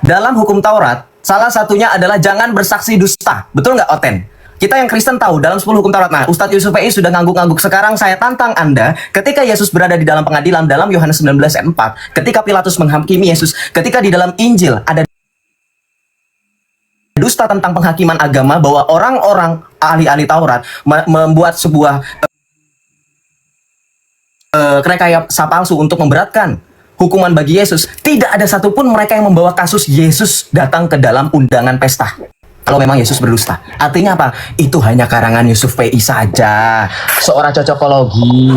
Dalam hukum Taurat, salah satunya adalah jangan bersaksi dusta. Betul nggak, Oten? Kita yang Kristen tahu dalam 10 hukum Taurat. Nah, Ustadz Yusuf PI sudah ngangguk-ngangguk. Sekarang saya tantang Anda, ketika Yesus berada di dalam pengadilan dalam Yohanes 19 ayat 4, ketika Pilatus menghakimi Yesus, ketika di dalam Injil ada dusta tentang penghakiman agama, bahwa orang-orang ahli-ahli Taurat membuat sebuah rekayasa palsu untuk memberatkan hukuman bagi Yesus. Tidak ada satupun mereka yang membawa kasus Yesus datang ke dalam undangan pesta. Kalau memang Yesus berdusta, artinya apa? Itu hanya karangan Yusuf PI saja. Seorang cocokologi.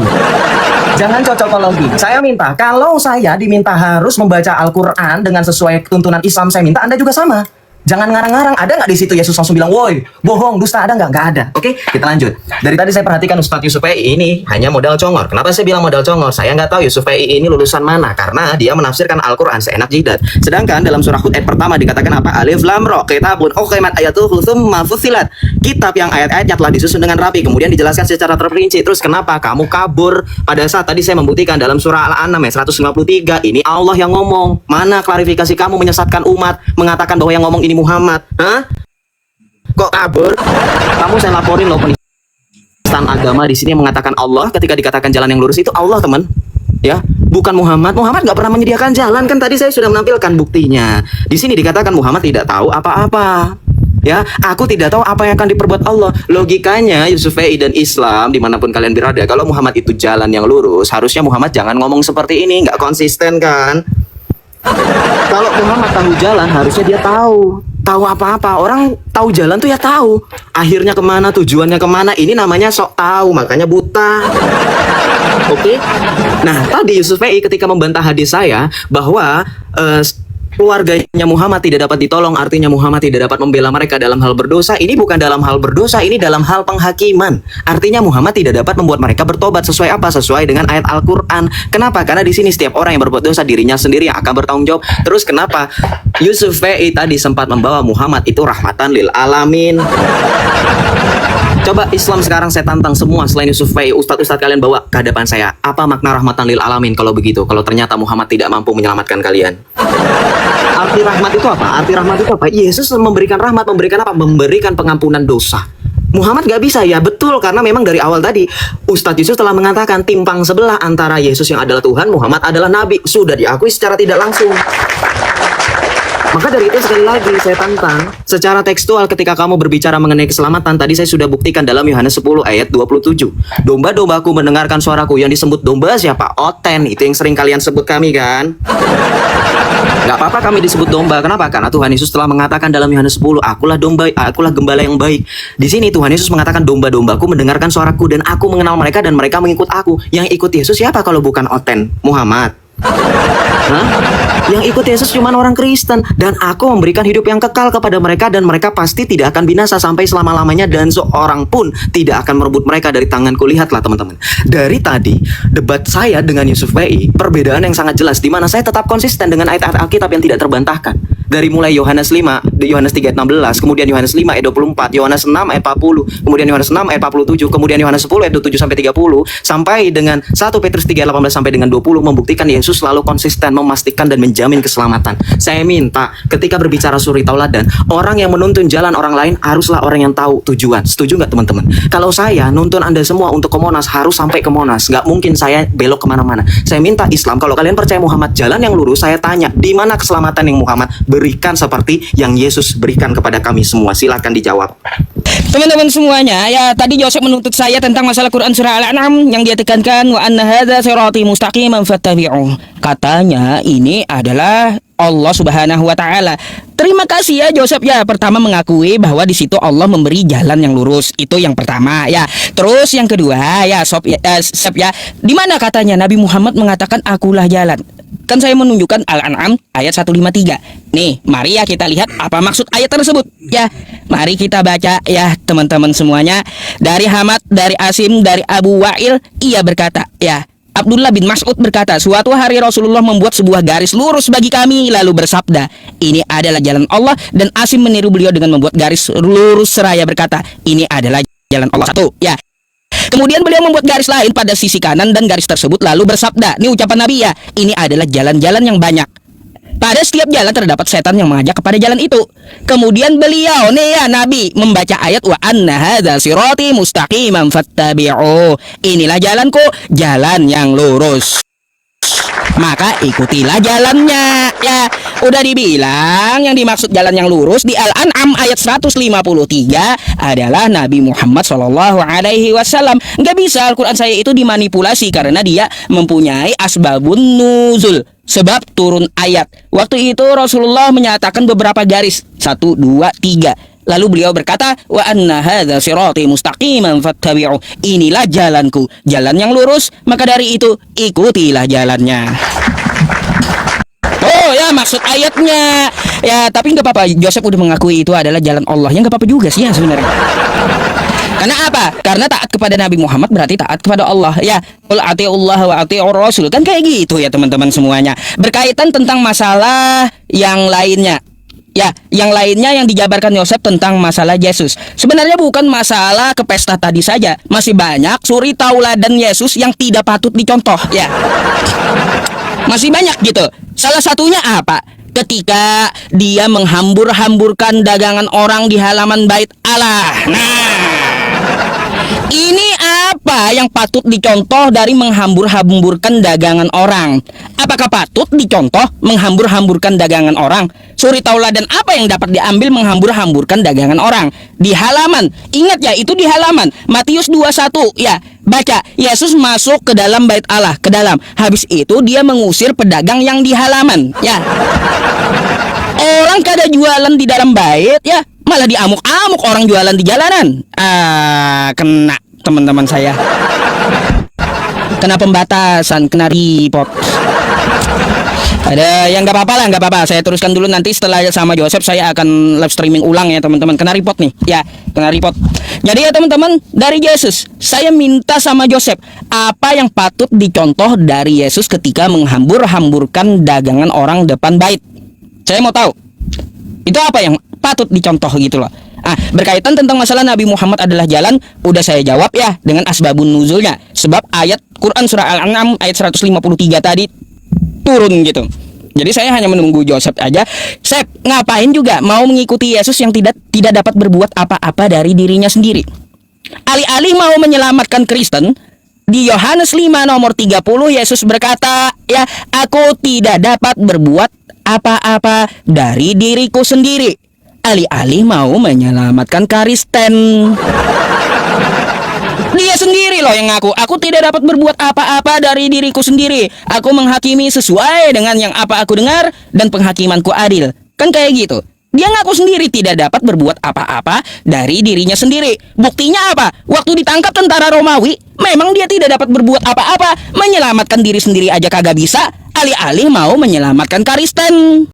Jangan cocokologi. Saya minta, kalau saya diminta harus membaca Al-Quran dengan sesuai tuntunan Islam, saya minta Anda juga sama. Jangan ngarang-ngarang. Ada nggak di situ Yesus langsung bilang, woi, bohong, dusta, ada nggak? Nggak ada. Oke, kita lanjut. Dari tadi saya perhatikan Ustadz Yusuf PI ini hanya modal congor. Kenapa saya bilang modal congor? Saya nggak tahu Yusuf PI ini lulusan mana, karena dia menafsirkan Al-Quran seenak jidat. Sedangkan dalam surah Hud ayat pertama dikatakan apa? Alif lam ra, kitabun uqimat ayatuhu tsumma fussilat. Kitab yang ayat-ayatnya telah disusun dengan rapi, kemudian dijelaskan secara terperinci. Terus kenapa kamu kabur pada saat tadi saya membuktikan dalam surah Al-An'am ayat 153, ini Allah yang ngomong. Mana klarifikasi kamu menyesatkan umat, mengatakan bahwa yang ngomong ini Muhammad? Hah? Kok kabur? Kamu saya laporin loh, penistaan agama di sini mengatakan Allah, ketika dikatakan jalan yang lurus itu Allah, teman. Ya, bukan Muhammad. Muhammad nggak pernah menyediakan jalan, kan tadi saya sudah menampilkan buktinya. Di sini dikatakan Muhammad tidak tahu apa-apa. Ya, aku tidak tahu apa yang akan diperbuat Allah. Logikanya Yusuf PI dan Islam dimanapun kalian berada, kalau Muhammad itu jalan yang lurus, harusnya Muhammad jangan ngomong seperti ini, nggak konsisten kan? Kalau Muhammad tahu jalan, harusnya dia tahu apa-apa. Orang tahu jalan tuh ya tahu akhirnya kemana, tujuannya kemana. Ini namanya sok tahu, makanya buta. Oke? Nah, tadi Yusuf PI ketika membantah hadis saya bahwa keluarganya Muhammad tidak dapat ditolong, artinya Muhammad tidak dapat membela mereka dalam hal berdosa. Ini bukan dalam hal berdosa, ini dalam hal penghakiman. Artinya Muhammad tidak dapat membuat mereka bertobat. Sesuai apa? Sesuai dengan ayat Al-Quran. Kenapa? Karena di sini setiap orang yang berbuat dosa, dirinya sendiri yang akan bertanggung jawab. Terus kenapa Yusuf PI tadi sempat membawa Muhammad itu rahmatan lil alamin? Coba Islam sekarang saya tantang semua selain Yusuf PI, ustadz-ustadz kalian bawa ke hadapan saya. Apa makna rahmatan lil alamin kalau begitu? Kalau ternyata Muhammad tidak mampu menyelamatkan kalian. Arti rahmat itu apa? Arti rahmat itu apa? Yesus memberikan rahmat, memberikan apa? Memberikan pengampunan dosa. Muhammad gak bisa, ya betul, karena memang dari awal tadi Ustadz Yusuf telah mengatakan timpang sebelah antara Yesus yang adalah Tuhan, Muhammad adalah Nabi. Sudah diakui secara tidak langsung. Maka dari itu sekali lagi saya tantang secara tekstual ketika kamu berbicara mengenai keselamatan. Tadi saya sudah buktikan dalam Yohanes 10 ayat 27. Domba-dombaku mendengarkan suaraku. Yang disebut domba siapa? Oten. Itu yang sering kalian sebut kami kan? Gak apa-apa kami disebut domba. Kenapa? Karena Tuhan Yesus telah mengatakan dalam Yohanes 10, akulah domba, akulah gembala yang baik. Di sini Tuhan Yesus mengatakan domba-dombaku mendengarkan suaraku dan aku mengenal mereka dan mereka mengikut aku. Yang ikut Yesus siapa kalau bukan Oten? Muhammad. Hah? Yang ikut Yesus cuma orang Kristen. Dan aku memberikan hidup yang kekal kepada mereka, dan mereka pasti tidak akan binasa sampai selama-lamanya, dan seorang pun tidak akan merebut mereka dari tanganku. Lihatlah teman-teman, dari tadi debat saya dengan Yusuf PI, perbedaan yang sangat jelas, di mana saya tetap konsisten dengan ayat-ayat Alkitab yang tidak terbantahkan. Dari mulai Yohanes 5, Yohanes 3 ayat 16, kemudian Yohanes 5 ayat 24, Yohanes 6 ayat 40, kemudian Yohanes 6 ayat 47, kemudian Yohanes 10 ayat 27 sampai 30, sampai dengan 1 Petrus 3 ayat 18 sampai dengan 20, membuktikan Yesus selalu konsisten memastikan dan menjamin keselamatan. Saya minta ketika berbicara suri tauladan, orang yang menuntun jalan orang lain haruslah orang yang tahu tujuan. Setuju nggak teman-teman? Kalau saya nuntun Anda semua untuk ke Monas, harus sampai ke Monas. Nggak mungkin saya belok kemana-mana. Saya minta Islam, kalau kalian percaya Muhammad jalan yang lurus, saya tanya, di mana keselamatan yang Muhammad berikan seperti yang Yesus berikan kepada kami semua? Silakan dijawab. Teman-teman semuanya, ya tadi Joseph menuntut saya tentang masalah Quran surah Al-An'am yang dia tekankan wa anna hadza sirati mustaqiman fattabi'uh. Katanya ini adalah Allah Subhanahu wa taala. Terima kasih ya Joseph ya, pertama mengakui bahwa di situ Allah memberi jalan yang lurus. Itu yang pertama ya. Terus yang kedua ya Sob ya, di mana katanya Nabi Muhammad mengatakan akulah jalan? Kan saya menunjukkan Al-An'am ayat 153. Nih, mari ya kita lihat apa maksud ayat tersebut. Ya, mari kita baca ya teman-teman semuanya. Dari Hamad, dari Asim, dari Abu Wa'il, ia berkata, ya, Abdullah bin Mas'ud berkata, suatu hari Rasulullah membuat sebuah garis lurus bagi kami, lalu bersabda, ini adalah jalan Allah. Dan Asim meniru beliau dengan membuat garis lurus seraya berkata, ini adalah jalan Allah. Satu, ya. Kemudian beliau membuat garis lain pada sisi kanan dan garis tersebut lalu bersabda, ini ucapan Nabi ya, ini adalah jalan-jalan yang banyak. Pada setiap jalan terdapat setan yang mengajak kepada jalan itu. Kemudian beliau nih ya Nabi membaca ayat wa anna hadza sirati mustaqiman fattabi'u. Inilah jalanku, jalan yang lurus. Maka ikutilah jalannya. Ya, udah dibilang yang dimaksud jalan yang lurus di Al-An'am ayat 153 adalah Nabi Muhammad SAW. Nggak bisa Al-Quran saya itu dimanipulasi karena dia mempunyai asbabun nuzul, sebab turun ayat. Waktu itu Rasulullah menyatakan beberapa garis, 1, 2, 3. Lalu beliau berkata, wa anna hadza sirati mustaqiman fattabi'u. Inilah jalanku, jalan yang lurus, maka dari itu ikutilah jalannya. Oh ya, maksud ayatnya. Ya, tapi nggak apa-apa, Joseph udah mengakui itu adalah jalan Allah. Ya nggak apa-apa juga sih ya sebenarnya. Karena apa? Karena taat kepada Nabi Muhammad berarti taat kepada Allah. Ya, qul atiullah wa atiur rasul. Kan kayak gitu ya teman-teman semuanya. Berkaitan tentang masalah yang lainnya. Ya, yang lainnya yang dijabarkan Yosef tentang masalah Yesus. Sebenarnya bukan masalah ke pesta tadi saja. Masih banyak suri tauladan Yesus yang tidak patut dicontoh. Ya, masih banyak gitu. Salah satunya apa? Ketika dia menghambur-hamburkan dagangan orang di halaman bait Allah. Nah, ini apa yang patut dicontoh dari menghambur-hamburkan dagangan orang? Apakah patut dicontoh menghambur-hamburkan dagangan orang? Suri tauladan apa yang dapat diambil menghambur-hamburkan dagangan orang? Di halaman. Ingat ya, itu di halaman. Matius 21 ya. Baca, Yesus masuk ke dalam bait Allah, ke dalam. Habis itu dia mengusir pedagang yang di halaman, ya. Orang kada jualan di dalam bait, ya, malah diamuk-amuk orang jualan di jalanan. Kena teman-teman saya. Kena pembatasan, kena report. Ada yang nggak apa-apa lah, nggak apa-apa. Saya teruskan dulu, nanti setelah sama Joseph saya akan live streaming ulang ya teman-teman. Kena report nih, ya, kena report. Jadi ya teman-teman, dari Yesus saya minta sama Joseph, apa yang patut dicontoh dari Yesus ketika menghambur-hamburkan dagangan orang depan bait? Saya mau tahu. Itu apa yang patut dicontoh gitu loh. Berkaitan tentang masalah Nabi Muhammad adalah jalan, udah saya jawab ya dengan asbabun nuzulnya. Sebab ayat Quran surah Al-An'am ayat 153 tadi turun gitu. Jadi saya hanya menunggu Joseph aja. Sep, ngapain juga mau mengikuti Yesus yang tidak dapat berbuat apa-apa dari dirinya sendiri. Alih-alih mau menyelamatkan Kristen, di Yohanes 5 nomor 30 Yesus berkata, ya, aku tidak dapat berbuat apa-apa dari diriku sendiri. Alih-alih mau menyelamatkan Kristen. Dia sendiri loh yang ngaku, aku tidak dapat berbuat apa-apa dari diriku sendiri. Aku menghakimi sesuai dengan yang apa aku dengar dan penghakimanku adil. Kan kayak gitu. Dia ngaku sendiri tidak dapat berbuat apa-apa dari dirinya sendiri. Buktinya apa? Waktu ditangkap tentara Romawi, memang dia tidak dapat berbuat apa-apa. Menyelamatkan diri sendiri aja kagak bisa, alih-alih mau menyelamatkan Kristen.